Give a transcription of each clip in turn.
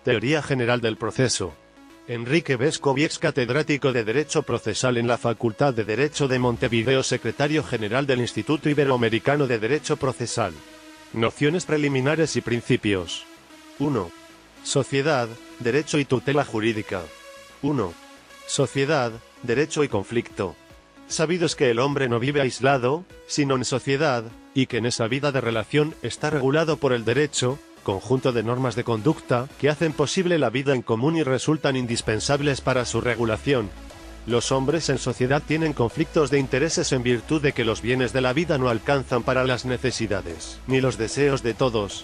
Teoría general del proceso. Enrique Vescovi, ex catedrático de Derecho Procesal en la Facultad de Derecho de Montevideo, secretario general del Instituto Iberoamericano de Derecho Procesal. Nociones preliminares y principios. 1. Sociedad, derecho y tutela jurídica. 1. Sociedad, derecho y conflicto. Sabido es que el hombre no vive aislado, sino en sociedad, y que en esa vida de relación está regulado por el derecho, conjunto de normas de conducta que hacen posible la vida en común y resultan indispensables para su regulación. Los hombres en sociedad tienen conflictos de intereses en virtud de que los bienes de la vida no alcanzan para las necesidades, ni los deseos de todos.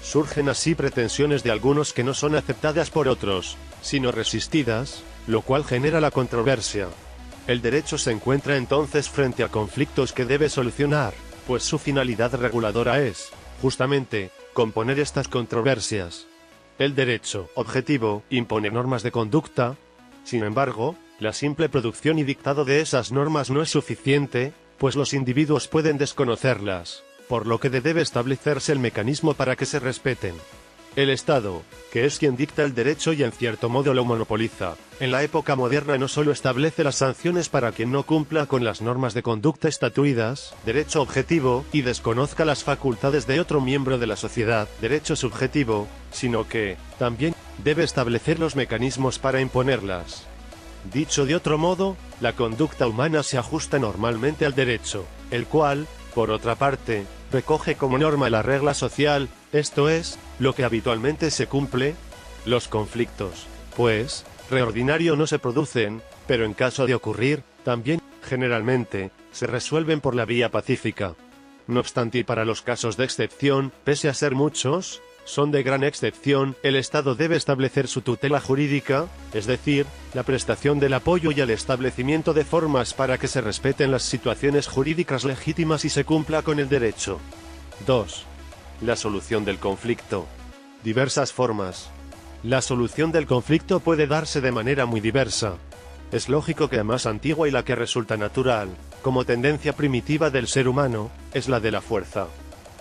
Surgen así pretensiones de algunos que no son aceptadas por otros, sino resistidas, lo cual genera la controversia. El derecho se encuentra entonces frente a conflictos que debe solucionar, pues su finalidad reguladora es, justamente, componer estas controversias. El derecho objetivo impone normas de conducta. Sin embargo, la simple producción y dictado de esas normas no es suficiente, pues los individuos pueden desconocerlas, por lo que debe establecerse el mecanismo para que se respeten. El Estado, que es quien dicta el derecho y en cierto modo lo monopoliza, en la época moderna no solo establece las sanciones para quien no cumpla con las normas de conducta estatuidas, derecho objetivo, y desconozca las facultades de otro miembro de la sociedad, derecho subjetivo, sino que, también, debe establecer los mecanismos para imponerlas. Dicho de otro modo, la conducta humana se ajusta normalmente al derecho, el cual, por otra parte, recoge como norma la regla social, esto es, lo que habitualmente se cumple. Los conflictos, pues, re ordinario no se producen, pero en caso de ocurrir, también, generalmente, se resuelven por la vía pacífica. No obstante, y para los casos de excepción, pese a ser muchos, son de gran excepción, el Estado debe establecer su tutela jurídica, es decir, la prestación del apoyo y el establecimiento de formas para que se respeten las situaciones jurídicas legítimas y se cumpla con el derecho. 2. La solución del conflicto. Diversas formas. La solución del conflicto puede darse de manera muy diversa. Es lógico que la más antigua y la que resulta natural, como tendencia primitiva del ser humano, es la de la fuerza.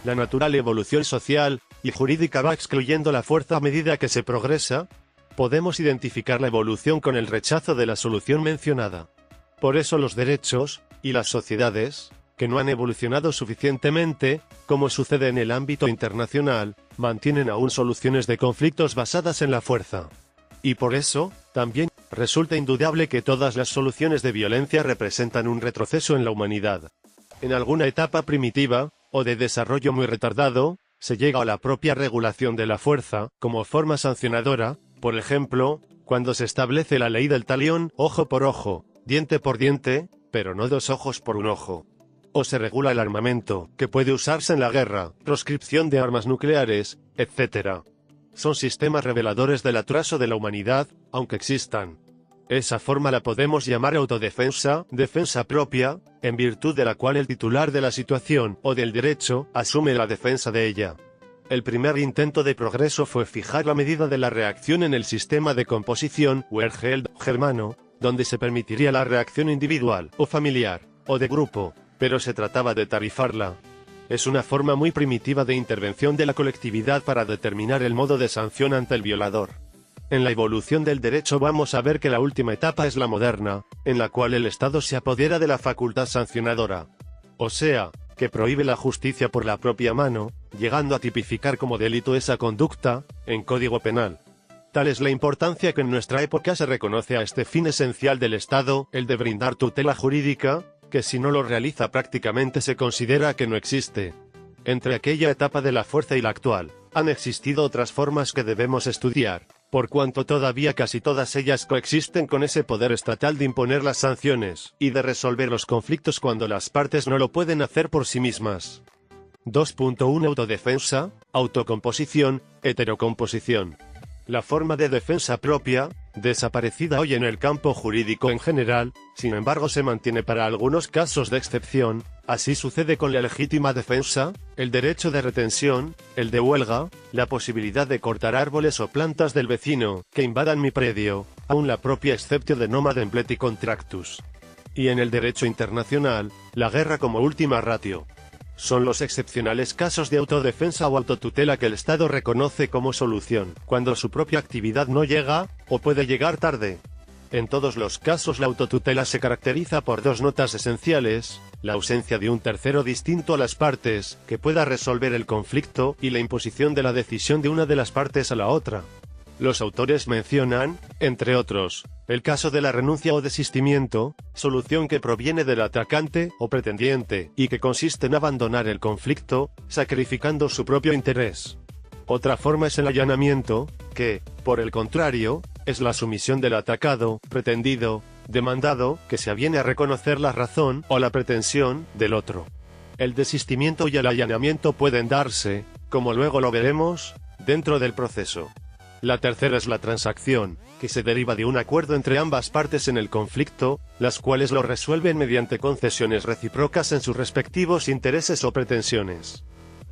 La natural evolución social y jurídica va excluyendo la fuerza a medida que se progresa. Podemos identificar la evolución con el rechazo de la solución mencionada. Por eso los derechos, y las sociedades, que no han evolucionado suficientemente, como sucede en el ámbito internacional, mantienen aún soluciones de conflictos basadas en la fuerza. Y por eso, también, resulta indudable que todas las soluciones de violencia representan un retroceso en la humanidad. En alguna etapa primitiva, o de desarrollo muy retardado, se llega a la propia regulación de la fuerza, como forma sancionadora, por ejemplo, cuando se establece la ley del talión, ojo por ojo, diente por diente, pero no 2 ojos por un ojo. O se regula el armamento, que puede usarse en la guerra, proscripción de armas nucleares, etc. Son sistemas reveladores del atraso de la humanidad, aunque existan. Esa forma la podemos llamar autodefensa, defensa propia, en virtud de la cual el titular de la situación, o del derecho, asume la defensa de ella. El primer intento de progreso fue fijar la medida de la reacción en el sistema de composición, Wehrheld, germano, donde se permitiría la reacción individual, o familiar, o de grupo, pero se trataba de tarifarla. Es una forma muy primitiva de intervención de la colectividad para determinar el modo de sanción ante el violador. En la evolución del derecho vamos a ver que la última etapa es la moderna, en la cual el Estado se apodera de la facultad sancionadora. O sea, que prohíbe la justicia por la propia mano, llegando a tipificar como delito esa conducta, en Código Penal. Tal es la importancia que en nuestra época se reconoce a este fin esencial del Estado, el de brindar tutela jurídica, que si no lo realiza prácticamente se considera que no existe. Entre aquella etapa de la fuerza y la actual, han existido otras formas que debemos estudiar, por cuanto todavía casi todas ellas coexisten con ese poder estatal de imponer las sanciones, y de resolver los conflictos cuando las partes no lo pueden hacer por sí mismas. 2.1 Autodefensa, autocomposición, heterocomposición. La forma de defensa propia, desaparecida hoy en el campo jurídico en general, sin embargo se mantiene para algunos casos de excepción. Así sucede con la legítima defensa, el derecho de retención, el de huelga, la posibilidad de cortar árboles o plantas del vecino, que invadan mi predio, aun la propia exceptio de nomadem pleti contractus. Y en el derecho internacional, la guerra como última ratio. son los excepcionales casos de autodefensa o autotutela que el Estado reconoce como solución, cuando su propia actividad no llega, o puede llegar tarde. En todos los casos la autotutela se caracteriza por dos notas esenciales: la ausencia de un tercero distinto a las partes, que pueda resolver el conflicto, y la imposición de la decisión de una de las partes a la otra. Los autores mencionan, entre otros, el caso de la renuncia o desistimiento, solución que proviene del atacante o pretendiente, y que consiste en abandonar el conflicto, sacrificando su propio interés. Otra forma es el allanamiento, que, por el contrario, es la sumisión del atacado, pretendido, demandado, que se aviene a reconocer la razón o la pretensión del otro. El desistimiento y el allanamiento pueden darse, como luego lo veremos, dentro del proceso. La tercera es la transacción, que se deriva de un acuerdo entre ambas partes en el conflicto, las cuales lo resuelven mediante concesiones recíprocas en sus respectivos intereses o pretensiones.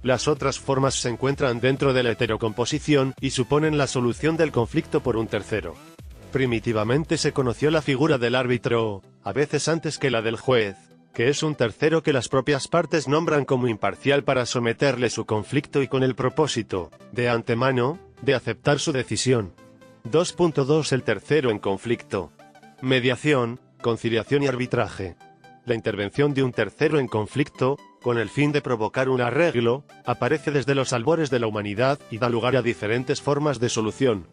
Las otras formas se encuentran dentro de la heterocomposición y suponen la solución del conflicto por un tercero. Primitivamente se conoció la figura del árbitro, a veces antes que la del juez, que es un tercero que las propias partes nombran como imparcial para someterle su conflicto y con el propósito, de antemano, de aceptar su decisión. 2.2 El tercero en conflicto. Mediación, conciliación y arbitraje. La intervención de un tercero en conflicto, con el fin de provocar un arreglo, aparece desde los albores de la humanidad y da lugar a diferentes formas de solución.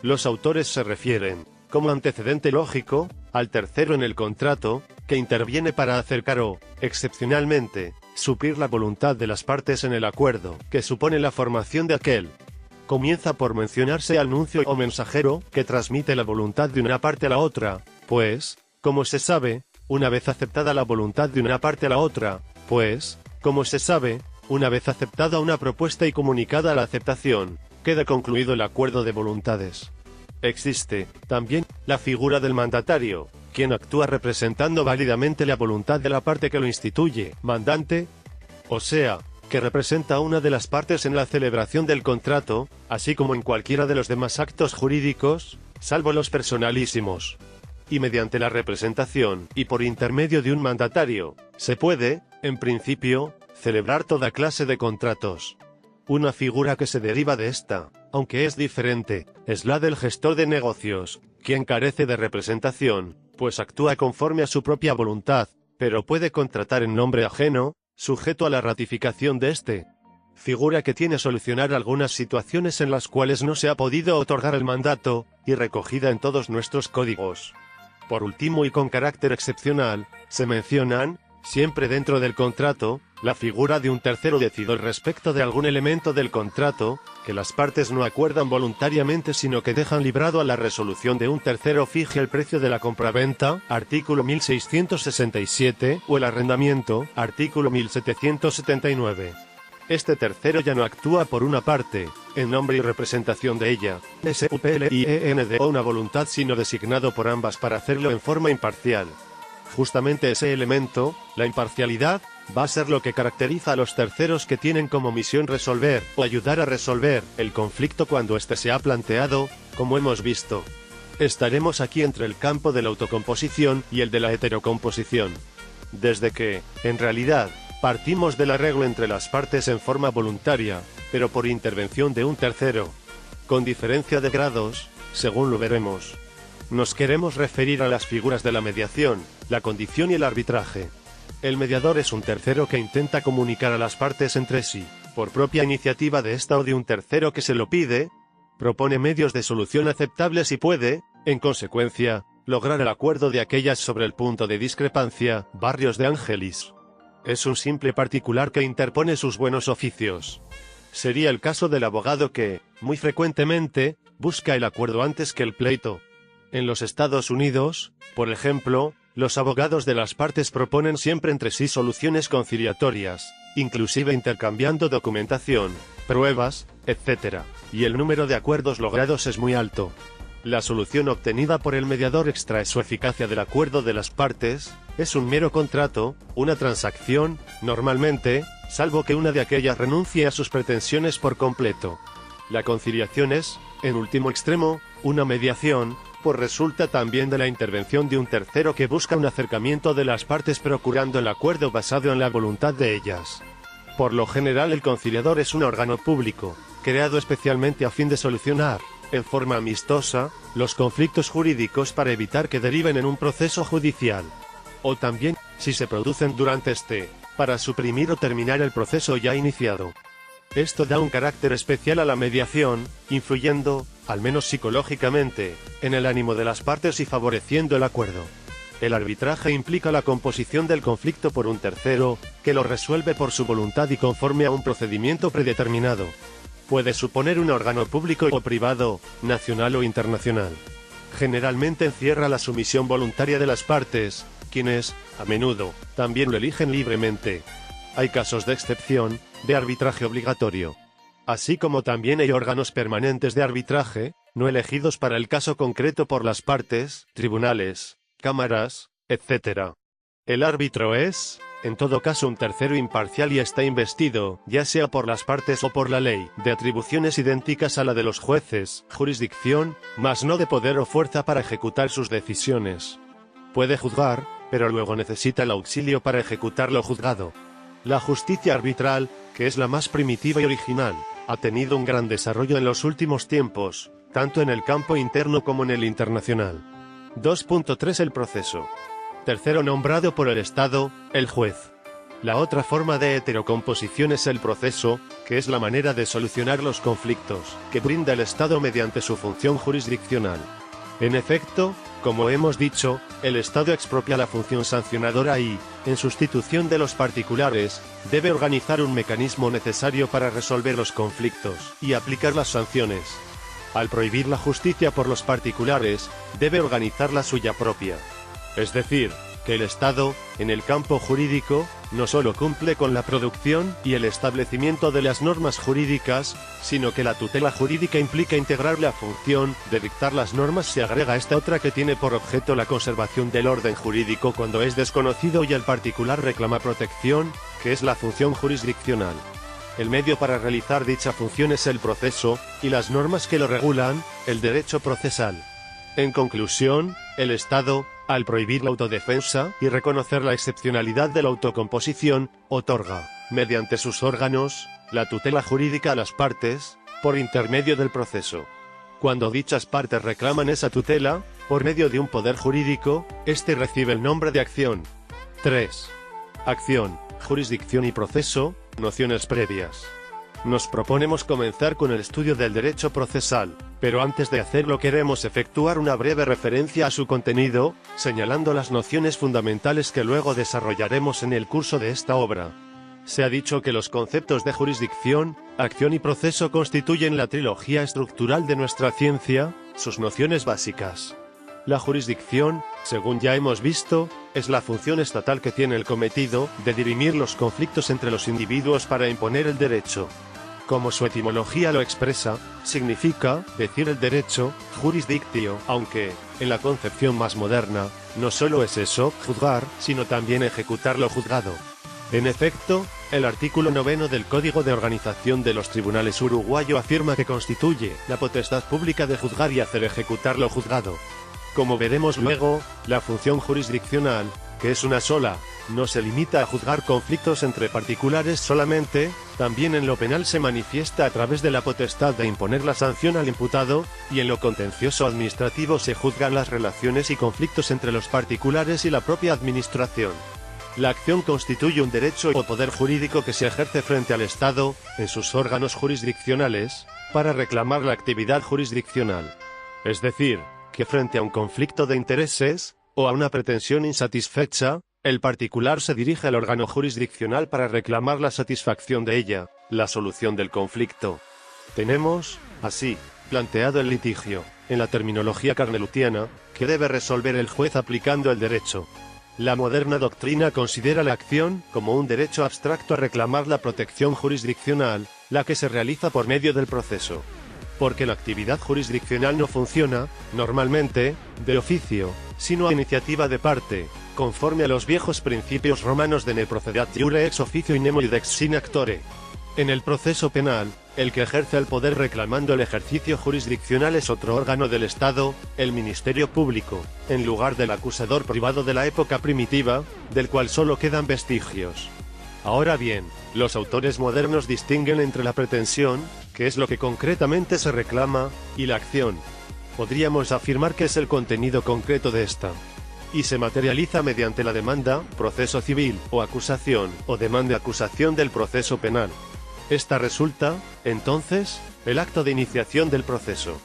Los autores se refieren, como antecedente lógico, al tercero en el contrato, que interviene para acercar o, excepcionalmente, suplir la voluntad de las partes en el acuerdo, que supone la formación de aquel. Comienza por mencionarse al nuncio o mensajero, que transmite la voluntad de una parte a la otra, pues, como se sabe, una vez aceptada la voluntad de una parte a la otra, una vez aceptada una propuesta y comunicada la aceptación, queda concluido el acuerdo de voluntades. Existe, también, la figura del mandatario, quien actúa representando válidamente la voluntad de la parte que lo instituye, mandante, o sea, que representa a una de las partes en la celebración del contrato, así como en cualquiera de los demás actos jurídicos, salvo los personalísimos. Y mediante la representación, y por intermedio de un mandatario, se puede, en principio, celebrar toda clase de contratos. Una figura que se deriva de esta, aunque es diferente, es la del gestor de negocios, quien carece de representación, pues actúa conforme a su propia voluntad, pero puede contratar en nombre ajeno, sujeto a la ratificación de éste. Figura que tiene solucionar algunas situaciones en las cuales no se ha podido otorgar el mandato, y recogida en todos nuestros códigos. Por último y con carácter excepcional, se mencionan, siempre dentro del contrato, la figura de un tercero decidor respecto de algún elemento del contrato, que las partes no acuerdan voluntariamente sino que dejan librado a la resolución de un tercero fije el precio de la compraventa, artículo 1667, o el arrendamiento, artículo 1779. Este tercero ya no actúa por una parte, en nombre y representación de ella, SUPLIEND o una voluntad sino designado por ambas para hacerlo en forma imparcial. Justamente ese elemento, la imparcialidad, va a ser lo que caracteriza a los terceros que tienen como misión resolver, o ayudar a resolver, el conflicto cuando éste se ha planteado, como hemos visto. Estaremos aquí entre el campo de la autocomposición y el de la heterocomposición. Desde que, en realidad, partimos del arreglo entre las partes en forma voluntaria, pero por intervención de un tercero. Con diferencia de grados, según lo veremos. Nos queremos referir a las figuras de la mediación, la condición y el arbitraje. El mediador es un tercero que intenta comunicar a las partes entre sí, por propia iniciativa de esta o de un tercero que se lo pide, propone medios de solución aceptables y puede, en consecuencia, lograr el acuerdo de aquellas sobre el punto de discrepancia, Barrios de Ángelis. Es un simple particular que interpone sus buenos oficios. Sería el caso del abogado que, muy frecuentemente, busca el acuerdo antes que el pleito. En los Estados Unidos, por ejemplo, los abogados de las partes proponen siempre entre sí soluciones conciliatorias, inclusive intercambiando documentación, pruebas, etc., y el número de acuerdos logrados es muy alto. La solución obtenida por el mediador extrae su eficacia del acuerdo de las partes, es un mero contrato, una transacción, normalmente, salvo que una de aquellas renuncie a sus pretensiones por completo. La conciliación es, en último extremo, una mediación, pues resulta también de la intervención de un tercero que busca un acercamiento de las partes procurando el acuerdo basado en la voluntad de ellas. Por lo general el conciliador es un órgano público, creado especialmente a fin de solucionar, en forma amistosa, los conflictos jurídicos para evitar que deriven en un proceso judicial. O también, si se producen durante este, para suprimir o terminar el proceso ya iniciado. Esto da un carácter especial a la mediación, influyendo, al menos psicológicamente, en el ánimo de las partes y favoreciendo el acuerdo. El arbitraje implica la composición del conflicto por un tercero, que lo resuelve por su voluntad y conforme a un procedimiento predeterminado. Puede suponer un órgano público o privado, nacional o internacional. Generalmente encierra la sumisión voluntaria de las partes, quienes, a menudo, también lo eligen libremente. Hay casos de excepción, de arbitraje obligatorio. Así como también hay órganos permanentes de arbitraje, no elegidos para el caso concreto por las partes, tribunales, cámaras, etc. El árbitro es, en todo caso, un tercero imparcial y está investido, ya sea por las partes o por la ley, de atribuciones idénticas a la de los jueces, jurisdicción, mas no de poder o fuerza para ejecutar sus decisiones. Puede juzgar, pero luego necesita el auxilio para ejecutar lo juzgado. La justicia arbitral, que es la más primitiva y original, ha tenido un gran desarrollo en los últimos tiempos, tanto en el campo interno como en el internacional. 2.3 El proceso. Tercero nombrado por el Estado, el juez. La otra forma de heterocomposición es el proceso, que es la manera de solucionar los conflictos que brinda el Estado mediante su función jurisdiccional. En efecto, como hemos dicho, el Estado expropia la función sancionadora y, en sustitución de los particulares, debe organizar un mecanismo necesario para resolver los conflictos y aplicar las sanciones. Al prohibir la justicia por los particulares, debe organizar la suya propia. Es decir, que el Estado, en el campo jurídico, no solo cumple con la producción y el establecimiento de las normas jurídicas, sino que la tutela jurídica implica integrar la función de dictar las normas. Se agrega esta otra que tiene por objeto la conservación del orden jurídico cuando es desconocido y el particular reclama protección, que es la función jurisdiccional. El medio para realizar dicha función es el proceso, y las normas que lo regulan, el derecho procesal. En conclusión, el Estado, al prohibir la autodefensa y reconocer la excepcionalidad de la autocomposición, otorga, mediante sus órganos, la tutela jurídica a las partes, por intermedio del proceso. Cuando dichas partes reclaman esa tutela, por medio de un poder jurídico, este recibe el nombre de acción. 3. Acción, jurisdicción y proceso, nociones previas. Nos proponemos comenzar con el estudio del derecho procesal, pero antes de hacerlo queremos efectuar una breve referencia a su contenido, señalando las nociones fundamentales que luego desarrollaremos en el curso de esta obra. Se ha dicho que los conceptos de jurisdicción, acción y proceso constituyen la trilogía estructural de nuestra ciencia, sus nociones básicas. La jurisdicción, según ya hemos visto, es la función estatal que tiene el cometido de dirimir los conflictos entre los individuos para imponer el derecho. Como su etimología lo expresa, significa decir el derecho, jurisdictio, aunque, en la concepción más moderna, no solo es eso, juzgar, sino también ejecutar lo juzgado. En efecto, el artículo 9 del Código de Organización de los Tribunales uruguayo afirma que constituye la potestad pública de juzgar y hacer ejecutar lo juzgado. Como veremos luego, la función jurisdiccional, que es una sola, no se limita a juzgar conflictos entre particulares solamente, también en lo penal se manifiesta a través de la potestad de imponer la sanción al imputado, y en lo contencioso administrativo se juzgan las relaciones y conflictos entre los particulares y la propia administración. La acción constituye un derecho o poder jurídico que se ejerce frente al Estado, en sus órganos jurisdiccionales, para reclamar la actividad jurisdiccional. Es decir, que frente a un conflicto de intereses, o a una pretensión insatisfecha, el particular se dirige al órgano jurisdiccional para reclamar la satisfacción de ella, la solución del conflicto. Tenemos, así, planteado el litigio, en la terminología carnelutiana, que debe resolver el juez aplicando el derecho. La moderna doctrina considera la acción como un derecho abstracto a reclamar la protección jurisdiccional, la que se realiza por medio del proceso. Porque la actividad jurisdiccional no funciona, normalmente, de oficio, sino a iniciativa de parte, conforme a los viejos principios romanos de ne procedat iure ex officio in nemo id ex sine actore. En el proceso penal, el que ejerce el poder reclamando el ejercicio jurisdiccional es otro órgano del Estado, el Ministerio Público, en lugar del acusador privado de la época primitiva, del cual solo quedan vestigios. Ahora bien, los autores modernos distinguen entre la pretensión, que es lo que concretamente se reclama, y la acción. Podríamos afirmar que es el contenido concreto de esta. Y se materializa mediante la demanda, proceso civil, o acusación, o demanda-acusación del proceso penal. Esta resulta, entonces, el acto de iniciación del proceso.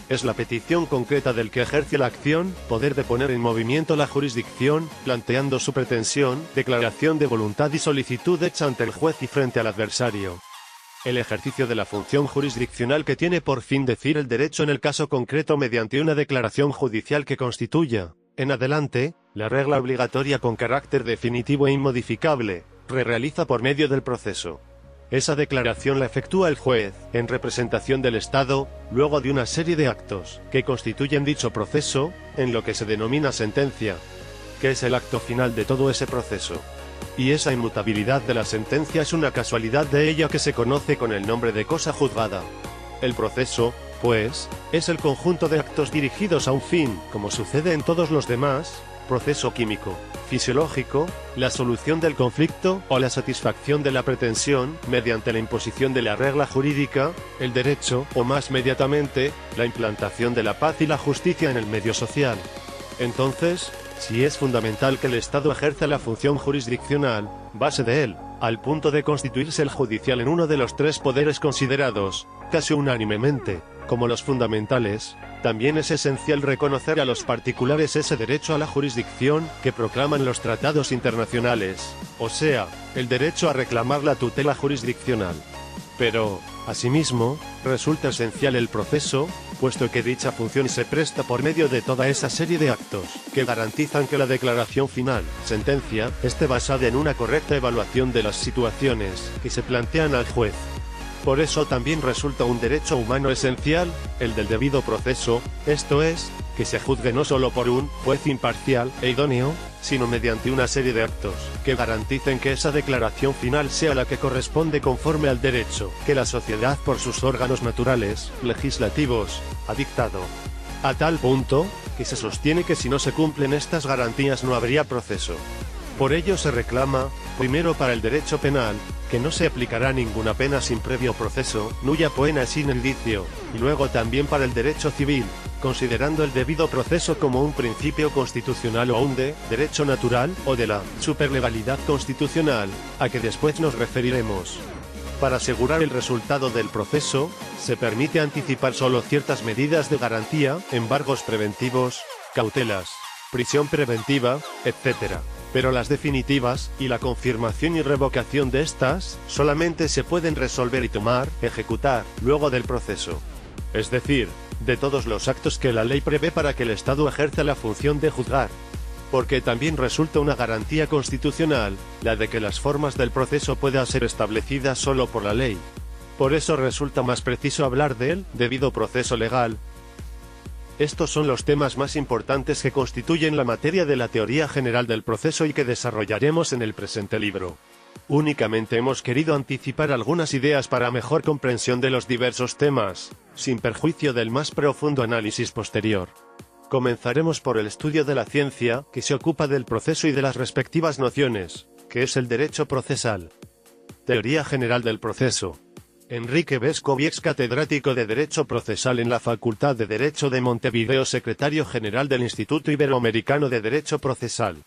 Es la petición concreta del que ejerce la acción, poder de poner en movimiento la jurisdicción, planteando su pretensión, declaración de voluntad y solicitud hecha ante el juez y frente al adversario. El ejercicio de la función jurisdiccional que tiene por fin decir el derecho en el caso concreto mediante una declaración judicial que constituya, en adelante, la regla obligatoria con carácter definitivo e inmodificable, realiza por medio del proceso. Esa declaración la efectúa el juez, en representación del Estado, luego de una serie de actos, que constituyen dicho proceso, en lo que se denomina sentencia, que es el acto final de todo ese proceso. Y esa inmutabilidad de la sentencia es una casualidad de ella que se conoce con el nombre de cosa juzgada. El proceso, pues, es el conjunto de actos dirigidos a un fin, como sucede en todos los demás, proceso químico, fisiológico, la solución del conflicto o la satisfacción de la pretensión, mediante la imposición de la regla jurídica, el derecho, o más inmediatamente, la implantación de la paz y la justicia en el medio social. Entonces, si es fundamental que el Estado ejerza la función jurisdiccional, base de él, al punto de constituirse el judicial en uno de los tres poderes considerados, casi unánimemente, como los fundamentales, también es esencial reconocer a los particulares ese derecho a la jurisdicción que proclaman los tratados internacionales, o sea, el derecho a reclamar la tutela jurisdiccional. Pero, asimismo, resulta esencial el proceso, puesto que dicha función se presta por medio de toda esa serie de actos, que garantizan que la declaración final, sentencia, esté basada en una correcta evaluación de las situaciones que se plantean al juez. Por eso también resulta un derecho humano esencial, el del debido proceso, esto es, que se juzgue no solo por un juez imparcial e idóneo, sino mediante una serie de actos, que garanticen que esa declaración final sea la que corresponde conforme al derecho, que la sociedad por sus órganos naturales, legislativos, ha dictado. A tal punto, que se sostiene que si no se cumplen estas garantías no habría proceso. Por ello se reclama, primero para el derecho penal, que no se aplicará ninguna pena sin previo proceso, nulla poena sin indicio, y luego también para el derecho civil, considerando el debido proceso como un principio constitucional o un derecho natural, o de la superlegalidad constitucional, a que después nos referiremos. Para asegurar el resultado del proceso, se permite anticipar solo ciertas medidas de garantía, embargos preventivos, cautelas, prisión preventiva, etc. Pero las definitivas, y la confirmación y revocación de estas, solamente se pueden resolver y ejecutar, luego del proceso. Es decir, de todos los actos que la ley prevé para que el Estado ejerza la función de juzgar. Porque también resulta una garantía constitucional, la de que las formas del proceso puedan ser establecidas solo por la ley. Por eso resulta más preciso hablar del debido proceso legal. Estos son los temas más importantes que constituyen la materia de la teoría general del proceso y que desarrollaremos en el presente libro. Únicamente hemos querido anticipar algunas ideas para mejor comprensión de los diversos temas, sin perjuicio del más profundo análisis posterior. Comenzaremos por el estudio de la ciencia, que se ocupa del proceso y de las respectivas nociones, que es el derecho procesal. Teoría general del proceso. Enrique Vescovi, ex catedrático de Derecho Procesal en la Facultad de Derecho de Montevideo, secretario general del Instituto Iberoamericano de Derecho Procesal.